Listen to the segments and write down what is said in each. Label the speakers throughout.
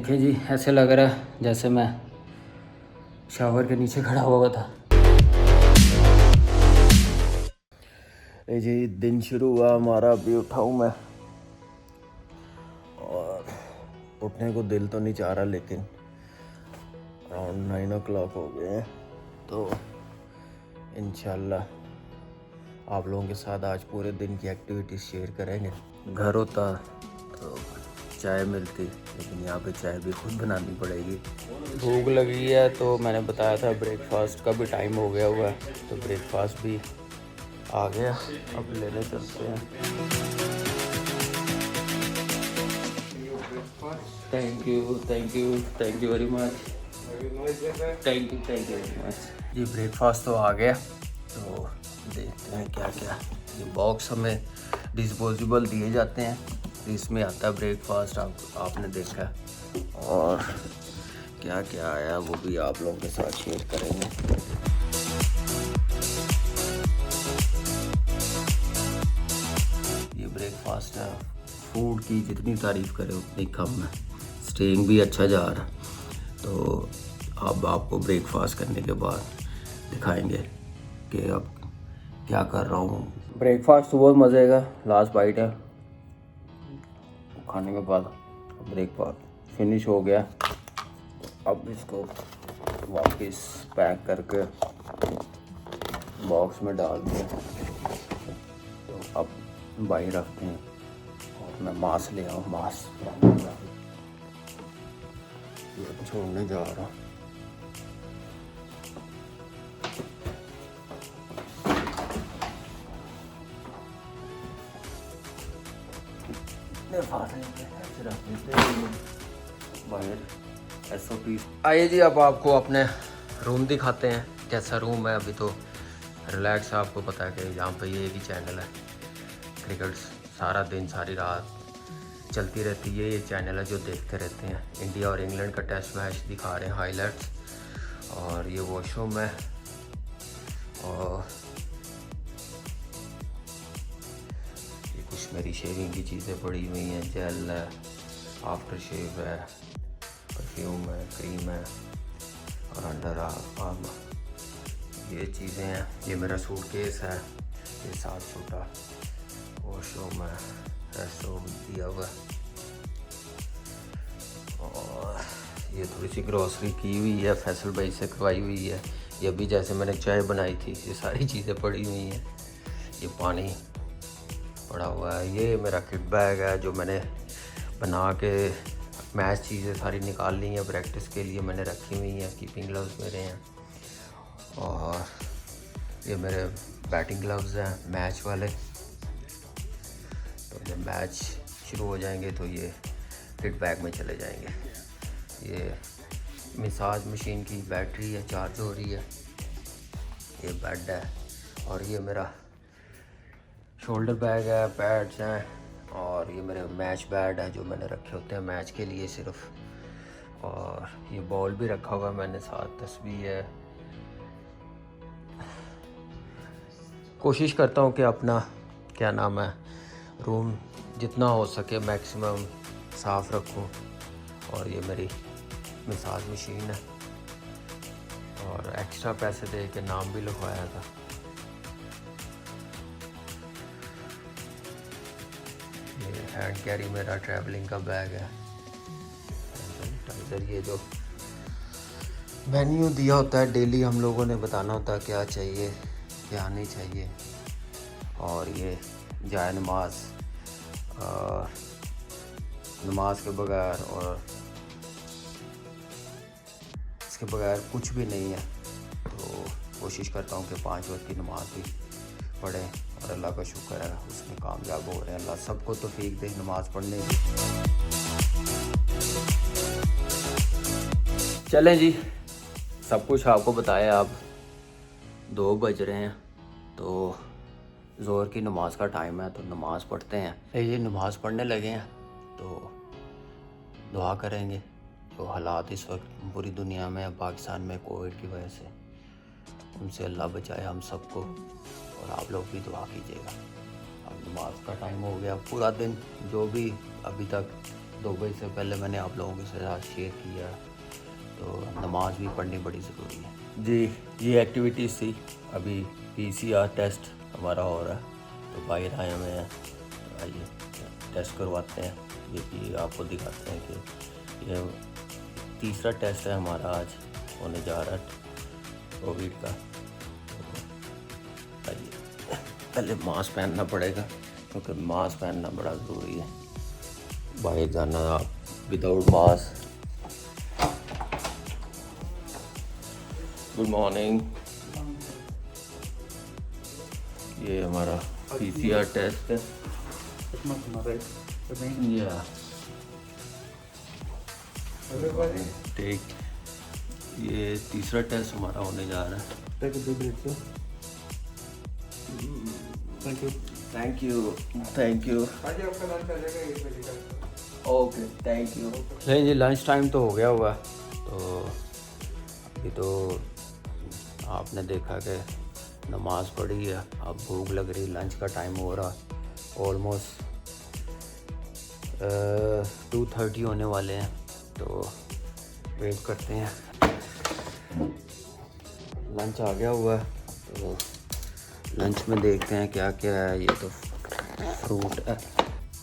Speaker 1: देखें जी, ऐसे लग रहा है जैसे मैं शावर के नीचे खड़ा हुआ था। जी दिन शुरू हुआ हमारा, अभी उठा हूँ मैं और उठने को दिल तो नहीं चाह रहा, लेकिन अराउंड 9 o'clock हो गए हैं, तो इंशाल्लाह आप लोगों के साथ आज पूरे दिन की एक्टिविटीज़ शेयर करेंगे। घर होता तो चाय मिलती, लेकिन यहाँ पे चाय भी खुद बनानी पड़ेगी। भूख लगी है तो मैंने बताया था ब्रेकफास्ट का भी टाइम हो गया हुआ है, तो ब्रेकफास्ट भी आ गया, अब लेने चलते हैं। Thank you very much. Thank you very much ji. Breakfast तो आ गया, तो देखते हैं क्या क्या। ये बॉक्स हमें डिस्पोजेबल दिए जाते हैं, तो इसमें आता है ब्रेकफास्ट, आपने देखा है, और क्या क्या आया वो भी आप लोगों के साथ शेयर करेंगे। ये ब्रेकफास्ट है, फूड की जितनी तारीफ़ करें उतनी कम है, स्टेइंग भी अच्छा जा रहा है। तो अब आपको ब्रेकफास्ट करने के बाद दिखाएंगे कि अब क्या कर रहा हूँ। ब्रेकफास्ट बहुत मज़े का, लास्ट बाइट है खाने के बाद। ब्रेकफास्ट फिनिश हो गया, अब इसको वापस पैक करके बॉक्स में डाल दिया, तो अब बाहर रखते हैं। और मैं मांस ले आऊँ, मांस छोड़ने जा रहा हूँ। आइए जी, अब आपको अपने रूम दिखाते हैं कैसा रूम है। अभी तो रिलैक्स है, आपको पता है कि यहाँ पे ये एक ही चैनल है, क्रिकेट सारा दिन सारी रात चलती रहती है। ये चैनल है जो देखते रहते हैं। इंडिया और इंग्लैंड का टेस्ट मैच दिखा रहे हैं हाईलाइट्स, और ये वॉशरूम है, और ये कुछ मेरी शेविंग की चीज़ें पड़ी हुई हैं, जेल है, आफ्टर शेव है, परफ्यूम है, क्रीम है, और अंडर आर्म ये चीज़ें हैं। ये मेरा सूटकेस है, ये 7 छोटा वॉशरूम है, रेस्टरूम दिया हुआ है, और ये थोड़ी सी ग्रॉसरी की हुई है, फैसल भाई से करवाई हुई है। ये भी जैसे मैंने चाय बनाई थी, ये सारी चीज़ें पड़ी हुई हैं। ये पानी पड़ा हुआ है। ये मेरा किट बैग है जो मैंने बना के मैच चीज़ें सारी निकाल ली हैं, प्रैक्टिस के लिए मैंने रखी हुई हैं। कीपिंग ग्लव्स मेरे हैं, और ये मेरे बैटिंग ग्लव्स हैं मैच वाले। तो जब मैच शुरू हो जाएंगे तो ये किट बैग में चले जाएंगे। ये मसाज मशीन की बैटरी है, चार्ज हो रही है। ये बेड है, और ये मेरा शोल्डर बैग है, पैड्स हैं, और ये मेरे मैच बैड है जो मैंने रखे होते हैं मैच के लिए सिर्फ। और ये बॉल भी रखा हुआ है मैंने साथ, तस्वीर है। कोशिश करता हूँ कि अपना क्या नाम है रूम जितना हो सके मैक्सिमम साफ़ रखूँ। और ये मेरी मसाज मशीन है, और एक्स्ट्रा पैसे दे के नाम भी लिखवाया था। ये हैंड कैरी मेरा ट्रैवलिंग का बैग है। सैनिटाइज़र, ये जो मेन्यू दिया होता है डेली हम लोगों ने बताना होता है क्या चाहिए क्या नहीं चाहिए। और ये जाए नमाज के बगैर, और इसके बगैर कुछ भी नहीं है। तो कोशिश करता हूँ कि 5 वक्त की नमाज भी पढ़ें, और अल्लाह का शुक्र है उसमें कामयाब हो रहे हैं। अल्लाह सबको तौफीक दे नमाज़ पढ़ने की। चलें जी, सब कुछ आपको बताया। अब 2 बज रहे हैं, तो ज़ोहर की नमाज का टाइम है, तो नमाज़ पढ़ते हैं। ये नमाज़ पढ़ने लगे हैं, तो दुआ करेंगे। तो हालात इस वक्त पूरी दुनिया में, पाकिस्तान में कोविड की वजह से, उनसे अल्लाह बचाए हम सबको, और आप लोग भी दुआ कीजिएगा। अब नमाज का टाइम हो गया। पूरा दिन जो भी अभी तक दुबई से पहले मैंने आप लोगों के साथ शेयर किया, तो नमाज भी पढ़नी बड़ी ज़रूरी है जी। ये एक्टिविटीज़ थी। अभी PCR टेस्ट हमारा हो रहा है, तो बाहर आए हुए हैं, आइए टेस्ट करवाते हैं। ये भी आपको दिखाते हैं कि ये तीसरा टेस्ट है हमारा आज होने जा रहा है कोविड का। आइए पहले मास्क पहनना पड़ेगा, क्योंकि मास्क पहनना बड़ा ज़रूरी है। बाहर जाना आप विदाउट मास्क। Good morning. ये हमारा PCR टेस्ट है। ठीक, ये तीसरा टेस्ट हमारा होने जा रहा है। Thank you. Okay, thank you. नहीं जी, लंच टाइम तो हो गया हुआ, तो अभी तो आपने देखा कि नमाज पढ़ी है, अब भूख लग रही, लंच का टाइम हो रहा, ऑलमोस्ट 2:30 होने वाले हैं, तो वेट करते हैं। लंच आ गया हुआ है, तो लंच में देखते हैं क्या क्या है। ये तो फ्रूट है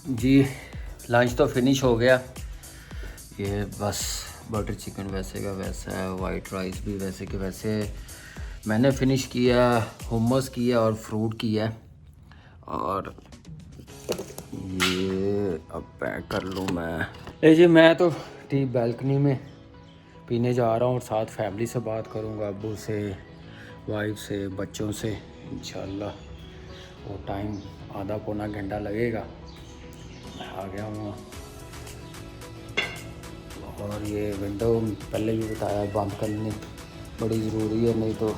Speaker 1: जी। लंच तो फिनिश हो गया। ये बस बटर चिकन वैसे का वैसा है, वाइट राइस भी वैसे के वैसे मैंने फ़िनिश किया, हुम्मस किया और फ्रूट किया। और ये अब पैक कर लूँ मैं। जी मैं तो ठीक बैल्कनी में पीने जा रहा हूँ, और साथ फैमिली से बात करूँगा, अब्बू से, वाइफ से, बच्चों से इंशाल्लाह। वो टाइम आधा पौना घंटा लगेगा। मैं आ गया हूँ, और ये विंडो पहले भी बताया बंद करनी बड़ी ज़रूरी है, नहीं तो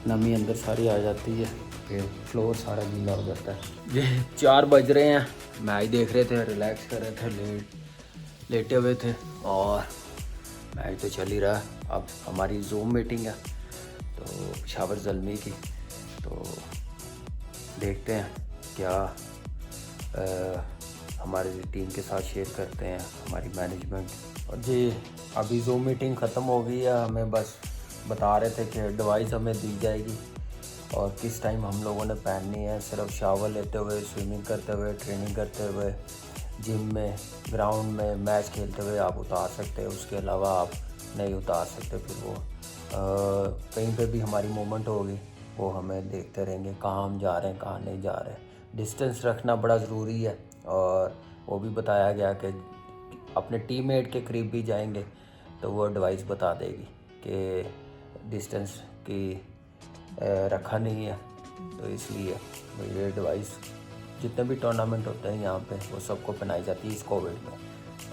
Speaker 1: नमी अंदर सारी आ जाती है, फिर फ्लोर सारा गीला हो जाता है। ये 4 बज रहे हैं, मैच देख रहे थे, रिलैक्स कर रहे थे, लेटे हुए थे, और मैच तो चल ही रहा। अब हमारी जूम मीटिंग है तो पेशावर ज़ल्मी की, तो देखते हैं क्या हमारी टीम के साथ शेयर करते हैं हमारी मैनेजमेंट। और जी अभी जूम मीटिंग ख़त्म हो गई है, हमें बस बता रहे थे कि डिवाइस हमें दी जाएगी और किस टाइम हम लोगों ने पहननी है। सिर्फ शावर लेते हुए, स्विमिंग करते हुए, ट्रेनिंग करते हुए, जिम में, ग्राउंड में, मैच खेलते हुए आप उतार सकते हैं, उसके अलावा आप नहीं उतार सकते। फिर वो कहीं पे भी हमारी मूवमेंट होगी, वो हमें देखते रहेंगे कहाँ हम जा रहे हैं, कहाँ नहीं जा रहे हैं। डिस्टेंस रखना बड़ा ज़रूरी है, और वो भी बताया गया कि अपने टीममेट के करीब भी जाएंगे तो वो डिवाइस बता देगी कि डिस्टेंस की रखा नहीं है। तो इसलिए ये डिवाइस जितने भी टूर्नामेंट होते हैं यहाँ पे वो सबको पहनाई जाती है इस कोविड में,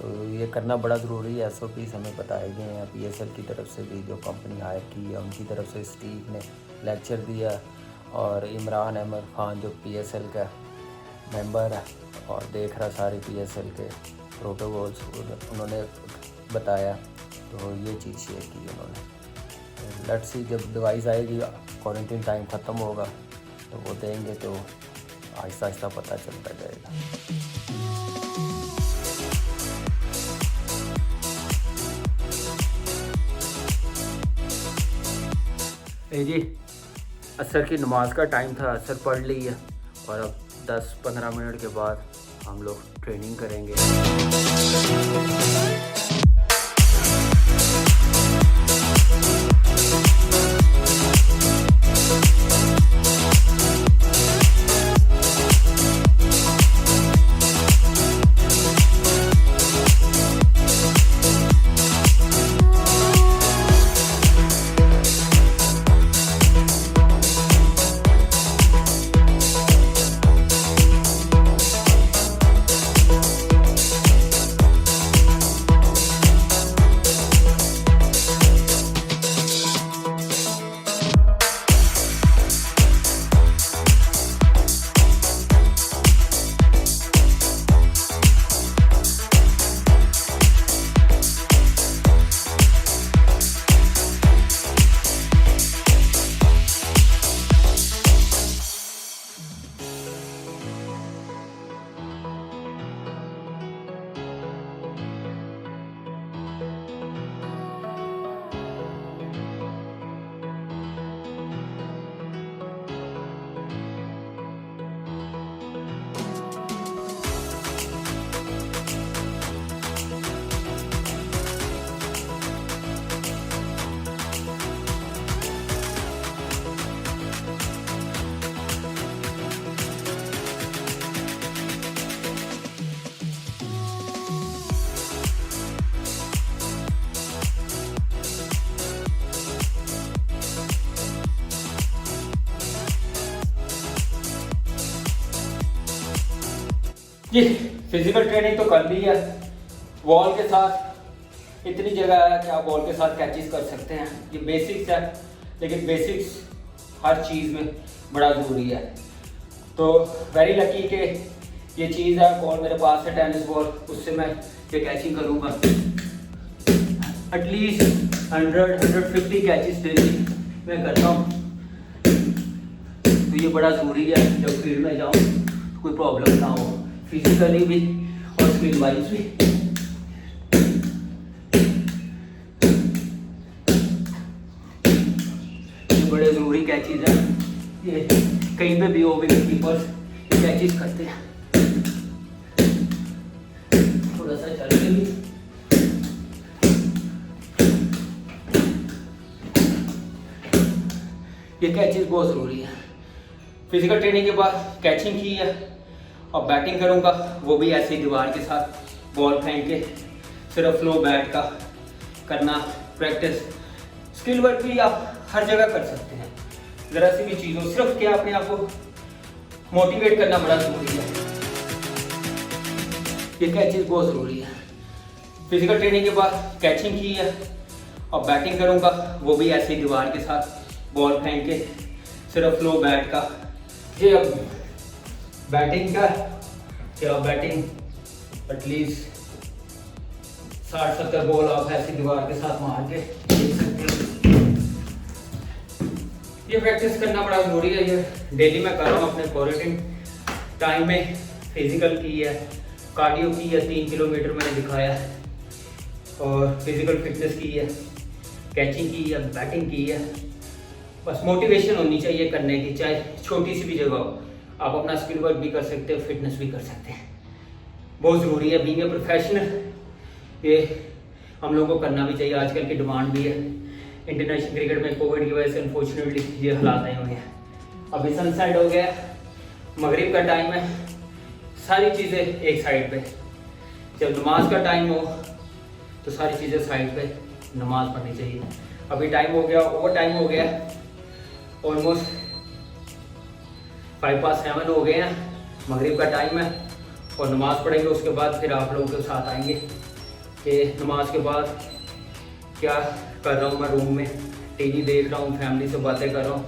Speaker 1: तो ये करना बड़ा ज़रूरी है। SOPs हमें बताए गए हैं PSL की तरफ से भी, जो कंपनी हायर की है उनकी तरफ से स्टीव ने लेक्चर दिया, और इमरान अहमद ख़ान जो PSL का मेंबर है और देख रहा सारे PSL के प्रोटोकॉल्स, उन्होंने बताया, तो ये चीज़ शेयर की उन्होंने। लेट्स सी, जब डिवाइस आएगी, क्वारंटीन टाइम ख़त्म होगा तो वो देंगे, तो आहिस्ता आहिस्ता पता चलता जाएगा। जी असर की नमाज का टाइम था, असर पढ़ ली है, और अब 10-15 मिनट के बाद हम लोग ट्रेनिंग करेंगे।
Speaker 2: जी फिजिकल ट्रेनिंग तो कर ली है। बॉल के साथ इतनी जगह है कि आप बॉल के साथ कैचेस कर सकते हैं। ये बेसिक्स है, लेकिन बेसिक्स हर चीज़ में बड़ा ज़रूरी है। तो वेरी लकी कि ये चीज़ है, बॉल मेरे पास है टेनिस बॉल, उससे मैं ये कैचिंग करूँगा। एटलीस्ट 100-150 कैचेस डेली मैं करता हूँ। तो ये बड़ा ज़रूरी है, जब फील्ड में जाऊँ तो कोई प्रॉब्लम ना हो, फिजिकली भी और स्किल वाइज भी। ये बड़े ज़रूरी कैचेस हैं, ये कहीं पे भी हो विकेट कीपर्स कैचेस करते हैं। थोड़ा सा चल के भी ये कैचेस बहुत ज़रूरी है। फिजिकल ट्रेनिंग के बाद कैचिंग की है और बैटिंग करूँगा, वो भी ऐसे ही दीवार के साथ बॉल फेंक के सिर्फ फ्लो बैट का करना प्रैक्टिस। स्किल वर्क भी आप हर जगह कर सकते हैं, ज़रा सी भी चीज़ हो, सिर्फ क्या अपने आप को मोटिवेट करना बड़ा ज़रूरी है। ये कैचेस बहुत ज़रूरी है। फिजिकल ट्रेनिंग के बाद कैचिंग की है और बैटिंग करूँगा, वो भी ऐसे ही दीवार के साथ बॉल फेंक के सिर्फ फ्लो बैट का। ये अब बैटिंग का क्या, बैटिंग एटलीस्ट 60-70 बॉल आप ऐसी दीवार के साथ मार के देख सकते हो। ये प्रैक्टिस करना बड़ा ज़रूरी है। ये डेली मैं कर रहा हूँ अपने क्वारंटाइन टाइम में। फिजिकल की है, कार्डियो की है, 3 किलोमीटर मैंने दिखाया है, और फिजिकल फिटनेस की है, कैचिंग की है, बैटिंग की है। बस मोटिवेशन होनी चाहिए करने की, चाहे छोटी सी भी जगह हो। आप अपना स्किल वर्क भी कर सकते हो, फिटनेस भी कर सकते हैं। बहुत ज़रूरी है, बीइंग ए प्रोफेशनल ये हम लोगों को करना भी चाहिए। आजकल की डिमांड भी है। इंटरनेशनल क्रिकेट में कोविड की वजह से अनफॉर्चुनेटली ये हालात आए हुए हैं। अभी सनसेट हो गया, मगरिब का टाइम है, सारी चीज़ें एक साइड पे। जब नमाज का टाइम हो तो सारी चीज़ें साइड पे, नमाज पढ़नी चाहिए। अभी टाइम हो गया, ओवर टाइम हो गया, ऑलमोस्ट 5:07 हो गए हैं, मगरिब का टाइम है और नमाज़ पढ़ेंगे। उसके बाद फिर आप लोगों के साथ आएंगे कि नमाज के बाद क्या कर रहा हूँ मैं। रूम में टीवी देख रहा हूँ, फैमिली से बातें कर रहा हूँ,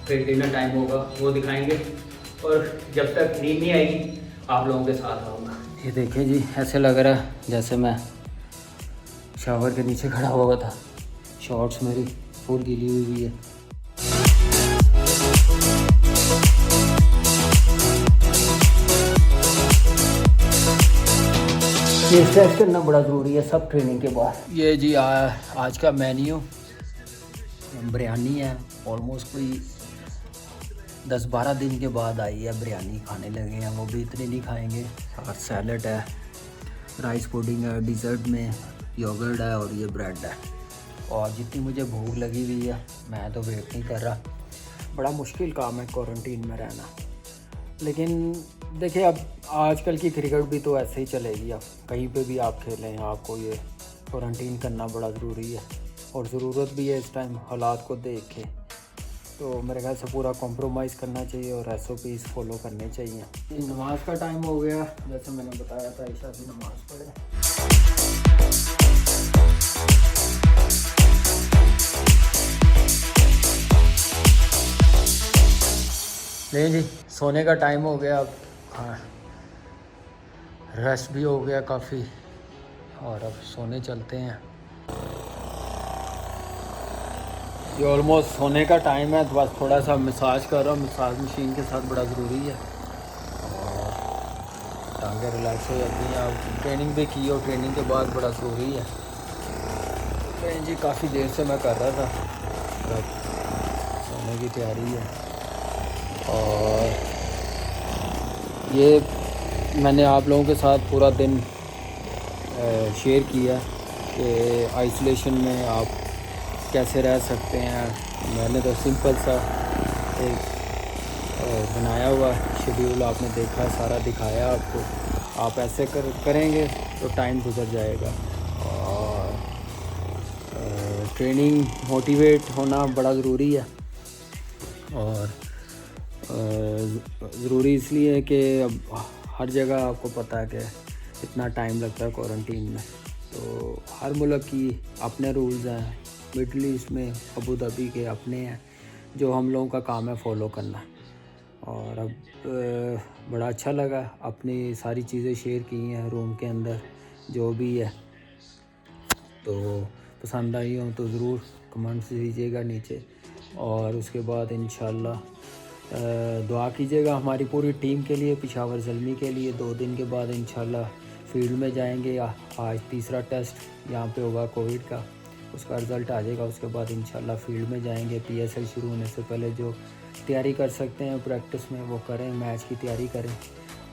Speaker 2: फिर डिनर टाइम होगा, वो दिखाएंगे। और जब तक नींद नहीं आएगी आप लोगों के साथ रहूँगा। ये देखें जी, ऐसे लग रहा है जैसे मैं शावर के नीचे खड़ा हुआ था। शॉर्ट्स मेरी फुल गीली हुई है। ये स्ट्रेच करना बड़ा ज़रूरी है सब ट्रेनिंग के बाद। ये जी आज का मेन्यू बिरयानी है। ऑलमोस्ट कोई 10-12 दिन के बाद आई है बिरयानी, खाने लगे हैं। वो भी इतने नहीं खाएंगे। और सैलड है, राइस पुडिंग है, डिज़र्ट में योगर्ट है और ये ब्रेड है। और जितनी मुझे भूख लगी हुई है, मैं तो वेट नहीं कर रहा। बड़ा मुश्किल काम है क्वारंटीन में रहना, लेकिन देखिए अब आजकल की क्रिकेट भी तो ऐसे ही चलेगी। अब कहीं पे भी आप खेलें, आपको ये क्वारंटीन करना बड़ा ज़रूरी है और ज़रूरत भी है इस टाइम हालात को देख के। तो मेरे ख्याल से पूरा कॉम्प्रोमाइज़ करना चाहिए और SOPs फॉलो करने चाहिए। नमाज का टाइम हो गया, जैसे मैंने बताया था, ईशा की नमाज़ पढ़े। नहीं जी, सोने का टाइम हो गया अब। हाँ, रेस्ट भी हो गया काफ़ी और अब सोने चलते हैं। ये ऑलमोस्ट सोने का टाइम है, तो बस थोड़ा सा मसाज कर रहा हूँ मसाज मशीन के साथ, बड़ा ज़रूरी है। और टांगें रिलैक्स हो जाती हैं। अब ट्रेनिंग भी की और ट्रेनिंग के बाद बड़ा ज़रूरी है। ट्रेनिंग जी काफ़ी देर से मैं कर रहा था, अब सोने की तैयारी है। और ये मैंने आप लोगों के साथ पूरा दिन शेयर किया कि आइसोलेशन में आप कैसे रह सकते हैं। मैंने तो सिंपल सा एक बनाया हुआ शेड्यूल आपने देखा, सारा दिखाया आपको। आप ऐसे करेंगे तो टाइम गुजर जाएगा। और ट्रेनिंग मोटिवेट होना बड़ा ज़रूरी है। और ज़रूरी इसलिए है कि अब हर जगह आपको पता है कि इतना टाइम लगता है क्वारंटीन में, तो हर मुल्क की अपने रूल्स हैं। मिडल ईस्ट में अबू धाबी के अपने हैं, जो हम लोगों का काम है फॉलो करना। और अब बड़ा अच्छा लगा, अपनी सारी चीज़ें शेयर की हैं रूम के अंदर जो भी है। तो पसंद आई हो तो ज़रूर कमेंट्स दीजिएगा नीचे, और उसके बाद इंशाल्लाह दुआ कीजिएगा हमारी पूरी टीम के लिए, पेशावर ज़ल्मी के लिए। 2 दिन के बाद इंशाल्लाह फील्ड में जाएंगे। आज तीसरा टेस्ट यहाँ पे होगा कोविड का, उसका रिज़ल्ट आ जाएगा। उसके बाद इंशाल्लाह फील्ड में जाएंगे। PSL शुरू होने से पहले जो तैयारी कर सकते हैं प्रैक्टिस में वो करें, मैच की तैयारी करें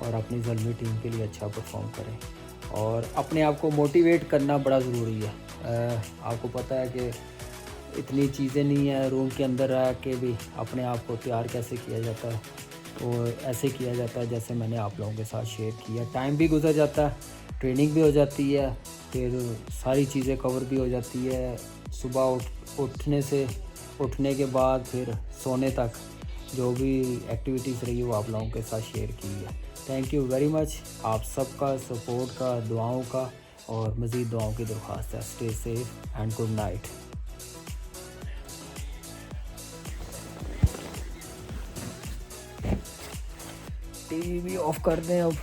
Speaker 2: और अपनी ज़ल्मी टीम के लिए अच्छा परफॉर्म करें। और अपने आप को मोटिवेट करना बड़ा ज़रूरी है। आपको पता है कि इतनी चीज़ें नहीं है रूम के अंदर रह के भी अपने आप को तैयार कैसे किया जाता है, तो ऐसे किया जाता है जैसे मैंने आप लोगों के साथ शेयर किया। टाइम भी गुजर जाता है, ट्रेनिंग भी हो जाती है, फिर सारी चीज़ें कवर भी हो जाती है। सुबह उठने के बाद फिर सोने तक जो भी एक्टिविटीज़ रही वो आप लोगों के साथ शेयर की है। थैंक यू वेरी मच आप सबका सपोर्ट का, दुआओं का, और मज़ीद दुआओं की दरख्वास्त है। Stay safe and good night. TV भी ऑफ कर दें अब।